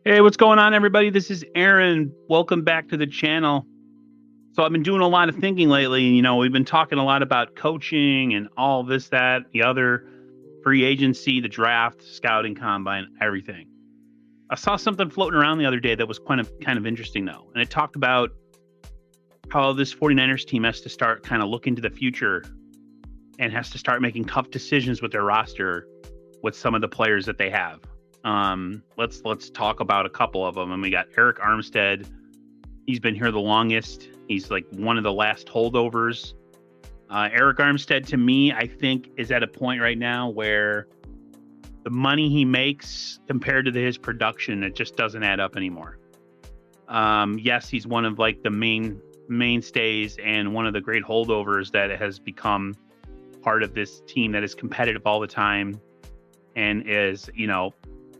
Hey, what's going on, everybody? This is Aaron. Welcome back to the channel. So I've been doing a lot of thinking lately. We've been talking a lot about coaching and all this, that, the other, free agency, the draft, scouting combine, everything. I saw something floating around the other day that was kind of interesting, though. And it talked about how this 49ers team has to start kind of looking to the future and has to start making tough decisions with their roster with some of the players that they have. Let's talk about a couple of them. And we got Eric Armstead. He's been here the longest. He's like one of the last holdovers. Eric Armstead, to me, I think is at a point right now where the money he makes compared to his production, it just doesn't add up anymore. Yes, he's one of like the mainstays and one of the great holdovers that has become part of this team that is competitive all the time and is,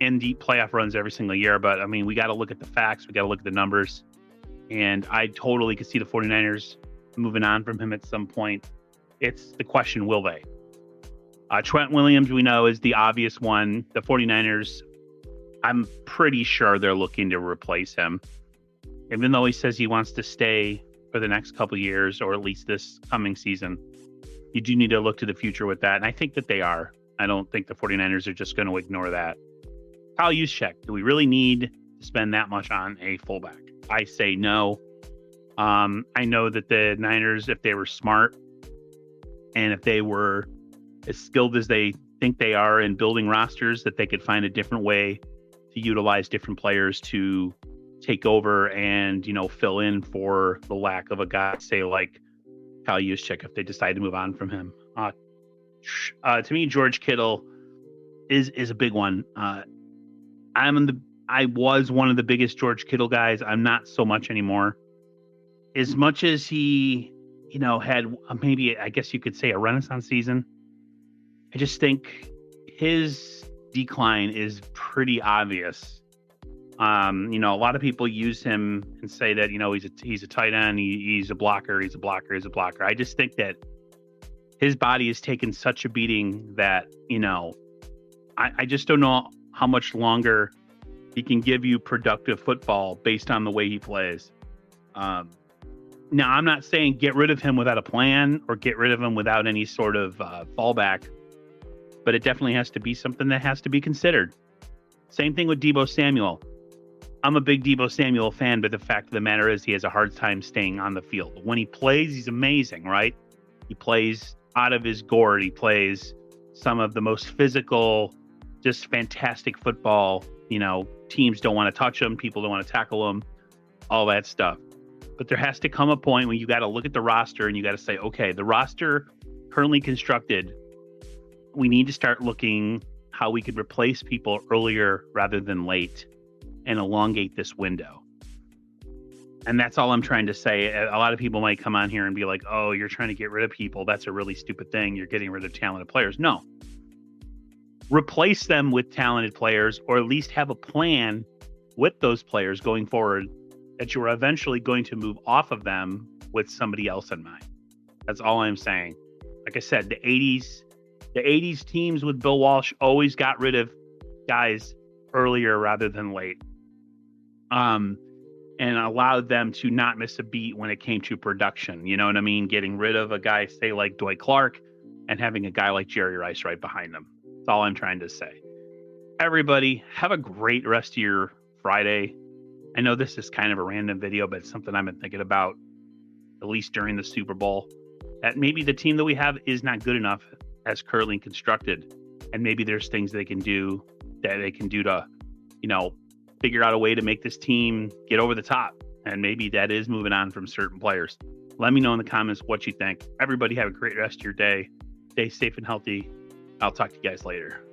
in deep playoff runs every single year. But I mean, we got to look at the facts. We got to look at the numbers. And I totally could see the 49ers moving on from him at some point. It's the question, will they? Trent Williams, we know, is the obvious one. The 49ers, I'm pretty sure they're looking to replace him. Even though he says he wants to stay for the next couple of years, or at least this coming season, you do need to look to the future with that. And I think that they are. I don't think the 49ers are just going to ignore that. Kyle Juszczyk, do we really need to spend that much on a fullback? I say no. I know that the Niners, if they were smart and if they were as skilled as they think they are in building rosters, that they could find a different way to utilize different players to take over and, fill in for the lack of a guy, say like Kyle Juszczyk, if they decide to move on from him. To me, George Kittle is a big one. I was one of the biggest George Kittle guys. I'm not so much anymore. As much as he, had maybe, I guess you could say, a renaissance season, I just think his decline is pretty obvious. A lot of people use him and say that, he's a tight end, he's a blocker, he's a blocker. I just think that his body has taken such a beating that, I just don't know how much longer he can give you productive football based on the way he plays. Now, I'm not saying get rid of him without a plan or get rid of him without any sort of fallback, but it definitely has to be something that has to be considered. Same thing with Deebo Samuel. I'm a big Deebo Samuel fan, but the fact of the matter is he has a hard time staying on the field. When he plays, he's amazing, right? He plays out of his gourd. He plays some of the most physical, just fantastic football. Teams don't want to touch him. People don't want to tackle him, all that stuff. But there has to come a point when you got to look at the roster and you got to say, okay, the roster currently constructed, we need to start looking how we could replace people earlier rather than late and elongate this window. And that's all I'm trying to say. A lot of people might come on here and be like, oh, you're trying to get rid of people. That's a really stupid thing. You're getting rid of talented players. No. Replace them with talented players, or at least have a plan with those players going forward that you're eventually going to move off of them with somebody else in mind. That's all I'm saying. Like I said, the 80s teams with Bill Walsh always got rid of guys earlier rather than late. And allowed them to not miss a beat when it came to production. You know what I mean? Getting rid of a guy, say, like Dwight Clark, and having a guy like Jerry Rice right behind him. That's all I'm trying to say. Everybody, have a great rest of your Friday. I know this is kind of a random video, but it's something I've been thinking about, at least during the Super Bowl, that maybe the team that we have is not good enough as currently constructed. And maybe there's things they can do to, figure out a way to make this team get over the top. And maybe that is moving on from certain players. Let me know in the comments what you think. Everybody have a great rest of your day. Stay safe and healthy. I'll talk to you guys later.